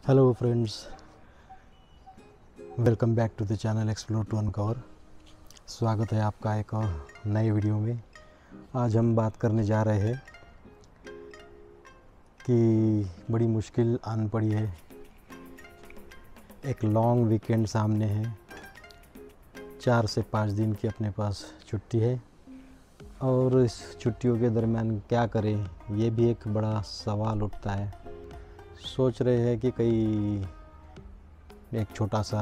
Hello friends, welcome back to the channel explore to uncover. स्वागत है आपका एक और नए वीडियो में। आज हम बात करने जा रहे हैं कि बड़ी मुश्किल आन पड़ी है। एक लॉन्ग वीकेंड सामने है, 4 से 5 दिन की अपने पास छुट्टी है और इस छुट्टियों के दरमियान क्या करें, ये भी एक बड़ा सवाल उठता है। सोच रहे हैं कि कहीं एक छोटा सा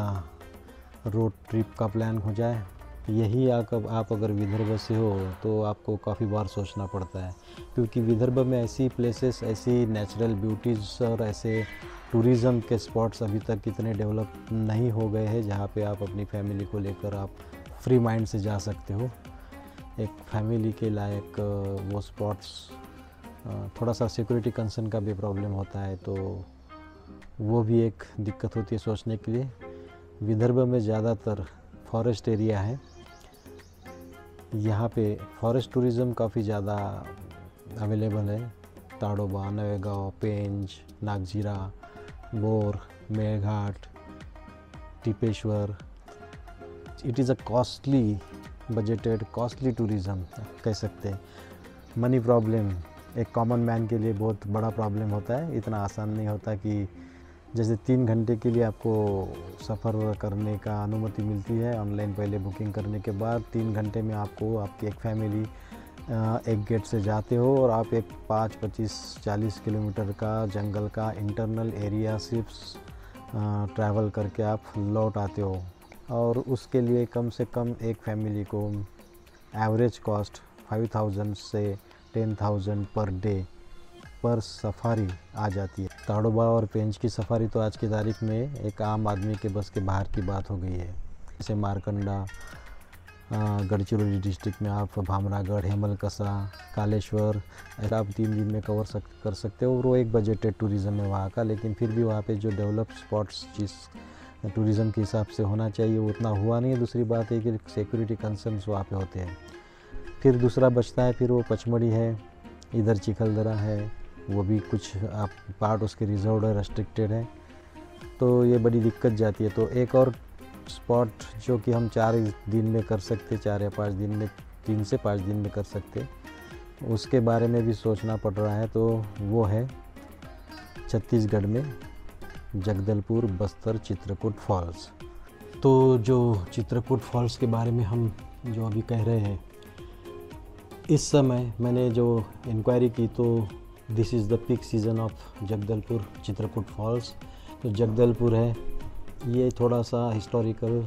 रोड ट्रिप का प्लान हो जाए। यही आप अगर विदर्भ से हो तो आपको काफ़ी बार सोचना पड़ता है, क्योंकि विदर्भ में ऐसी प्लेसेस, ऐसी नेचुरल ब्यूटीज़ और ऐसे टूरिज़्म के स्पॉट्स अभी तक इतने डेवलप नहीं हो गए हैं जहाँ पे आप अपनी फैमिली को लेकर आप फ्री माइंड से जा सकते हो। एक फैमिली के लायक वो स्पॉट्स, थोड़ा सा सिक्योरिटी कंसर्न का भी प्रॉब्लम होता है, तो वो भी एक दिक्कत होती है सोचने के लिए। विदर्भ में ज़्यादातर फॉरेस्ट एरिया है, यहाँ पे फॉरेस्ट टूरिज़्म काफ़ी ज़्यादा अवेलेबल है। Tadoba, Navegaon, Pench, Nagzira, Bor, Melghat, Tipeshwar. It is a costly budgeted costly tourism कह सकते हैं। मनी प्रॉब्लम एक कॉमन मैन के लिए बहुत बड़ा प्रॉब्लम होता है। इतना आसान नहीं होता कि जैसे 3 घंटे के लिए आपको सफ़र करने का अनुमति मिलती है ऑनलाइन पहले बुकिंग करने के बाद। 3 घंटे में आपको आपकी एक फैमिली एक गेट से जाते हो और आप एक 5, 25, 40 किलोमीटर का जंगल का इंटरनल एरिया सिर्फ ट्रैवल करके आप लौट आते हो। और उसके लिए कम से कम एक फैमिली को एवरेज कॉस्ट 5,000 से 10,000 पर डे पर सफारी आ जाती है। ताडोबा और पेंच की सफारी तो आज की तारीख में एक आम आदमी के बस के बाहर की बात हो गई है। जैसे मारकंडा, गढ़चिरौली डिस्ट्रिक्ट में आप भामरागढ़, हेमलकसा, कालेश्वर, ऐसा आप 3 दिन में कर सकते हो। और वो एक बजटेड टूरिज़्म है वहाँ का, लेकिन फिर भी वहाँ पे जो डेवलप स्पॉट्स जिस टूरिज़्म के हिसाब से होना चाहिए वो उतना हुआ नहीं है। दूसरी बात है कि सिक्योरिटी कंसर्न्स वहाँ पे होते हैं। फिर दूसरा बचता है, फिर वो पचमढ़ी है, इधर चिखलदरा है, वो भी कुछ आप पार्ट उसके रिजर्व्ड है, रेस्ट्रिक्टेड है, तो ये बड़ी दिक्कत जाती है। तो एक और स्पॉट जो कि हम 4 दिन में कर सकते, 4 या 5 दिन में, 3 से 5 दिन में कर सकते, उसके बारे में भी सोचना पड़ रहा है। तो वो है छत्तीसगढ़ में जगदलपुर, बस्तर, चित्रकूट फॉल्स। तो जो चित्रकूट फॉल्स के बारे में हम जो अभी कह रहे हैं, इस समय मैंने जो इंक्वायरी की तो this is the peak season of Jagdalpur Chitrakoot falls. तो जगदलपुर है, ये थोड़ा सा हिस्टोरिकल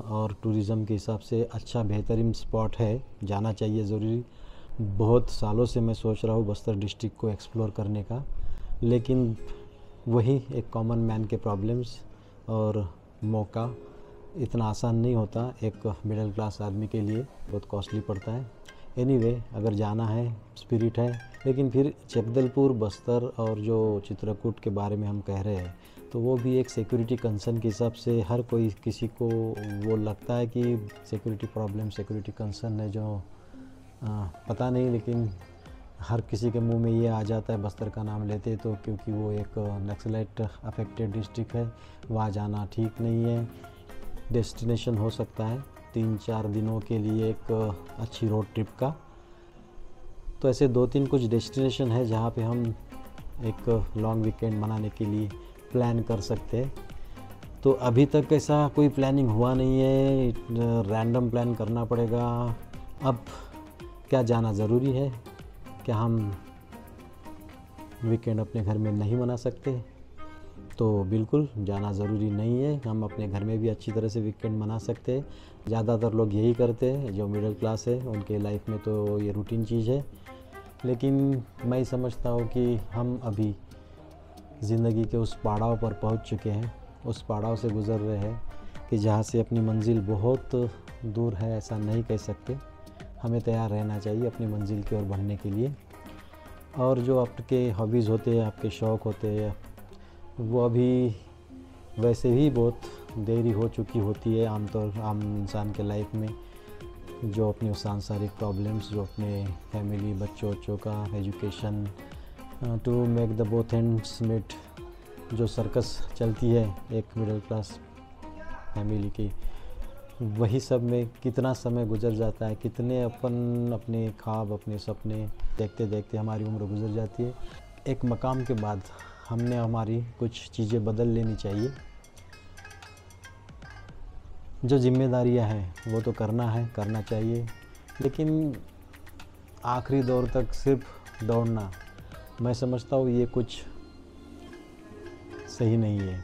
और टूरिज़्म के हिसाब से अच्छा बेहतरीन स्पॉट है, जाना चाहिए ज़रूरी। बहुत सालों से मैं सोच रहा हूँ बस्तर डिस्ट्रिक्ट को एक्सप्लोर करने का, लेकिन वही एक कॉमन मैन के प्रॉब्लम्स और मौका इतना आसान नहीं होता। एक मिडिल क्लास आदमी के लिए बहुत कॉस्टली पड़ता है। एनीवे, अगर जाना है, स्पिरिट है, लेकिन फिर जगदलपुर, बस्तर और जो चित्रकूट के बारे में हम कह रहे हैं, तो वो भी एक सिक्योरिटी कंसर्न के हिसाब से हर कोई, किसी को वो लगता है कि सिक्योरिटी प्रॉब्लम, सिक्योरिटी कंसर्न है, जो पता नहीं, लेकिन हर किसी के मुंह में ये आ जाता है बस्तर का नाम लेते तो, क्योंकि वो एक नक्सलाइट अफेक्टेड डिस्ट्रिक्ट है, वहाँ जाना ठीक नहीं है। डेस्टिनेशन हो सकता है 3-4 दिनों के लिए एक अच्छी रोड ट्रिप का। तो ऐसे 2-3 कुछ डेस्टिनेशन है जहाँ पे हम एक लॉन्ग वीकेंड मनाने के लिए प्लान कर सकते हैं। तो अभी तक ऐसा कोई प्लानिंग हुआ नहीं है, रैंडम प्लान करना पड़ेगा। अब क्या जाना ज़रूरी है? क्या हम वीकेंड अपने घर में नहीं मना सकते? तो बिल्कुल जाना ज़रूरी नहीं है, हम अपने घर में भी अच्छी तरह से वीकेंड मना सकते हैं। ज़्यादातर लोग यही करते हैं, जो मिडिल क्लास है उनके लाइफ में तो ये रूटीन चीज़ है। लेकिन मैं समझता हूँ कि हम अभी ज़िंदगी के उस पड़ाव पर पहुँच चुके हैं, उस पड़ाव से गुज़र रहे हैं कि जहाँ से अपनी मंजिल बहुत दूर है, ऐसा नहीं कह सकते। हमें तैयार रहना चाहिए अपनी मंजिल की ओर बढ़ने के लिए। और जो आपके हॉबीज़ होते हैं, आपके शौक़ होते हैं, वो अभी वैसे ही बहुत देरी हो चुकी होती है आम इंसान के लाइफ में। जो अपनी सांसारिक प्रॉब्लम्स, जो अपने फैमिली, बच्चों का education, to make the both ends meet, जो सर्कस चलती है एक मिडिल क्लास फैमिली की, वही सब में कितना समय गुजर जाता है, कितने अपन अपने ख्वाब अपने सपने देखते देखते हमारी उम्र गुजर जाती है। एक मकाम के बाद हमने हमारी कुछ चीज़ें बदल लेनी चाहिए। जो जिम्मेदारियां हैं वो तो करना चाहिए, लेकिन आखिरी दौर तक सिर्फ दौड़ना, मैं समझता हूँ ये कुछ सही नहीं है।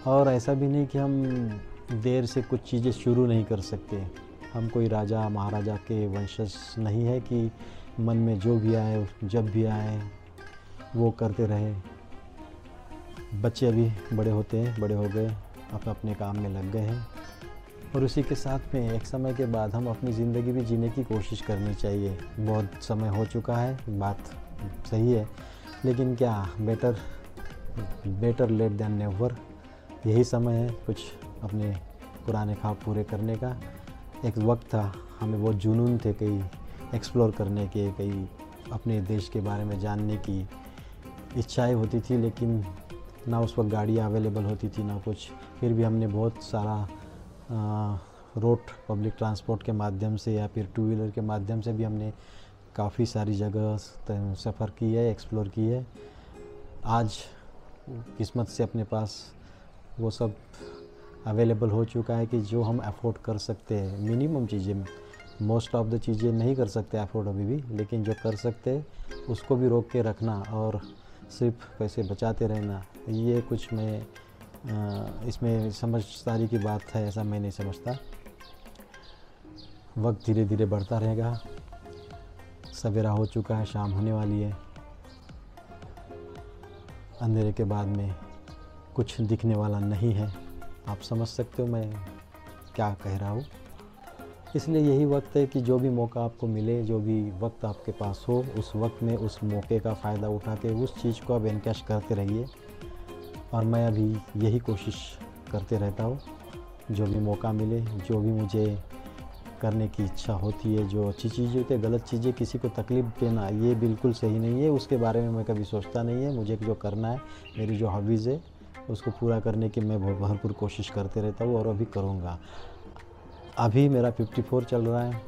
और ऐसा भी नहीं कि हम देर से कुछ चीज़ें शुरू नहीं कर सकते। हम कोई राजा महाराजा के वंशज नहीं है कि मन में जो भी आए जब भी आए वो करते रहे। बच्चे अभी बड़े होते हैं, बड़े हो गए, अपने काम में लग गए हैं, और उसी के साथ में एक समय के बाद हम अपनी ज़िंदगी भी जीने की कोशिश करनी चाहिए। बहुत समय हो चुका है, बात सही है, लेकिन क्या बेटर लेट देन नेवर। यही समय है कुछ अपने पुराने ख्वाब पूरे करने का। एक वक्त था हमें बहुत जुनून थे कई एक्सप्लोर करने के, कई अपने देश के बारे में जानने की इच्छाएं होती थी, लेकिन ना उस वक्त गाड़ियाँ अवेलेबल होती थी ना कुछ। फिर भी हमने बहुत सारा रोड पब्लिक ट्रांसपोर्ट के माध्यम से या फिर टू व्हीलर के माध्यम से भी हमने काफ़ी सारी जगह सफ़र की है, एक्सप्लोर की है। आज किस्मत से अपने पास वो सब अवेलेबल हो चुका है कि जो हम अफोर्ड कर सकते हैं, मिनिमम चीज़ें, मोस्ट ऑफ द चीज़ें नहीं कर सकते अफोर्ड अभी भी, लेकिन जो कर सकते हैं उसको भी रोक के रखना और सिर्फ पैसे बचाते रहना, ये कुछ मैं इसमें समझदारी की बात है ऐसा मैं नहीं समझता। वक्त धीरे धीरे बढ़ता रहेगा, सवेरा हो चुका है, शाम होने वाली है। अंधेरे के बाद में कुछ दिखने वाला नहीं है। आप समझ सकते हो मैं क्या कह रहा हूँ। इसलिए यही वक्त है कि जो भी मौका आपको मिले, जो भी वक्त आपके पास हो, उस वक्त में उस मौके का फ़ायदा उठा के उस चीज़ को आप एनकैश करते रहिए। और मैं अभी यही कोशिश करते रहता हूँ, जो भी मौका मिले, जो भी मुझे करने की इच्छा होती है, जो अच्छी चीज़ होती है, गलत चीज़ें, किसी को तकलीफ़ देना ये बिल्कुल सही नहीं है, उसके बारे में मैं कभी सोचता नहीं है। मुझे जो करना है, मेरी जो हॉबीज़ है उसको पूरा करने की मैं भरपूर कोशिश करते रहता हूँ और अभी करूँगा। अभी मेरा 54 चल रहा है,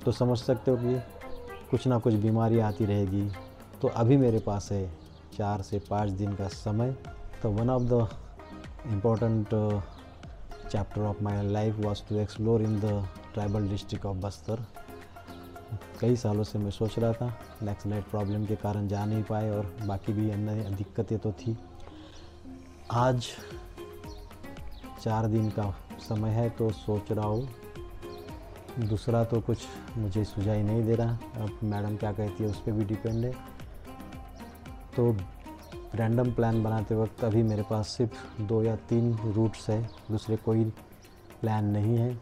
तो समझ सकते हो कि कुछ ना कुछ बीमारी आती रहेगी। तो अभी मेरे पास है 4 से 5 दिन का समय। तो one of the important chapter of my life was to explore in the tribal district of Bastar. कई सालों से मैं सोच रहा था, लैंडस्लाइड प्रॉब्लम के कारण जा नहीं पाए और बाकी भी अन्य दिक्कतें तो थी। आज 4 दिन का समय है, तो सोच रहा हूँ। दूसरा तो कुछ मुझे सुझाई नहीं दे रहा, अब मैडम क्या कहती है उस पर भी डिपेंड है। तो रैंडम प्लान बनाते वक्त अभी मेरे पास सिर्फ 2 या 3 रूट्स है, दूसरे कोई प्लान नहीं है।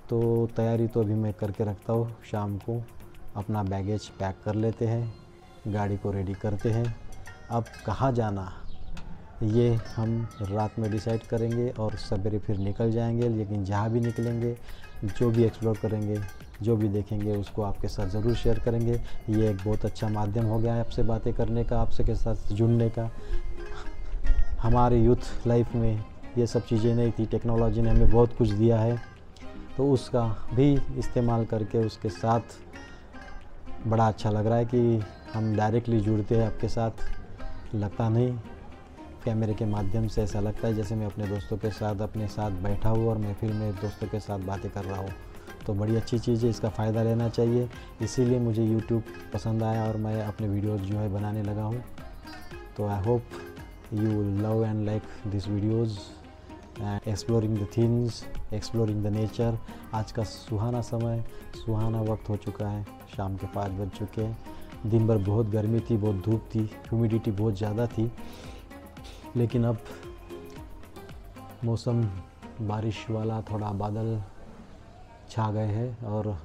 तो तैयारी तो अभी मैं करके रखता हूँ। शाम को अपना बैगेज पैक कर लेते हैं, गाड़ी को रेडी करते हैं। अब कहाँ जाना ये हम रात में डिसाइड करेंगे और सवेरे फिर निकल जाएंगे। लेकिन जहाँ भी निकलेंगे, जो भी एक्सप्लोर करेंगे, जो भी देखेंगे, उसको आपके साथ ज़रूर शेयर करेंगे। ये एक बहुत अच्छा माध्यम हो गया है आपसे बातें करने का, आपसे के साथ जुड़ने का। हमारे यूथ लाइफ में ये सब चीज़ें नहीं थी, टेक्नोलॉजी ने हमें बहुत कुछ दिया है, तो उसका भी इस्तेमाल करके उसके साथ बड़ा अच्छा लग रहा है कि हम डायरेक्टली जुड़ते हैं आपके साथ। लगता नहीं, कैमरे के माध्यम से ऐसा लगता है जैसे मैं अपने दोस्तों के साथ अपने साथ बैठा हूँ और मैं फिर मेरे दोस्तों के साथ बातें कर रहा हूँ। तो बड़ी अच्छी चीज़ है, इसका फ़ायदा लेना चाहिए। इसीलिए मुझे YouTube पसंद आया और मैं अपने वीडियोज़ जो है बनाने लगा हूँ। तो I hope you love and like this videos and exploring the things, exploring the nature. आज का सुहाना समय, सुहाना वक्त हो चुका है, शाम के 5 बज चुके हैं। दिन भर बहुत गर्मी थी, बहुत धूप थी, ह्यूमिडिटी बहुत ज़्यादा थी, लेकिन अब मौसम बारिश वाला, थोड़ा बादल छा गए हैं और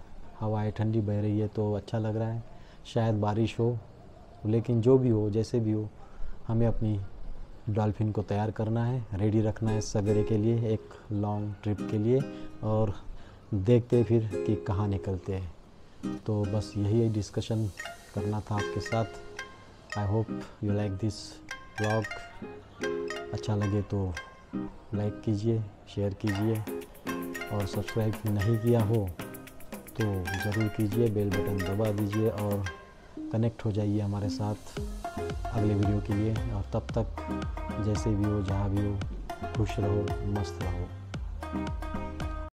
हवाएं ठंडी बह रही है, तो अच्छा लग रहा है। शायद बारिश हो, लेकिन जो भी हो, जैसे भी हो, हमें अपनी डॉल्फिन को तैयार करना है, रेडी रखना है सवेरे के लिए, एक लॉन्ग ट्रिप के लिए, और देखते फिर कि कहाँ निकलते हैं। तो बस यही डिस्कशन करना था आपके साथ। I hope you like this blog अच्छा लगे तो लाइक कीजिए, शेयर कीजिए और सब्सक्राइब नहीं किया हो तो ज़रूर कीजिए, बेल बटन दबा दीजिए और कनेक्ट हो जाइए हमारे साथ अगले वीडियो के लिए। और तब तक जैसे भी हो, जहाँ भी हो, खुश रहो, मस्त रहो।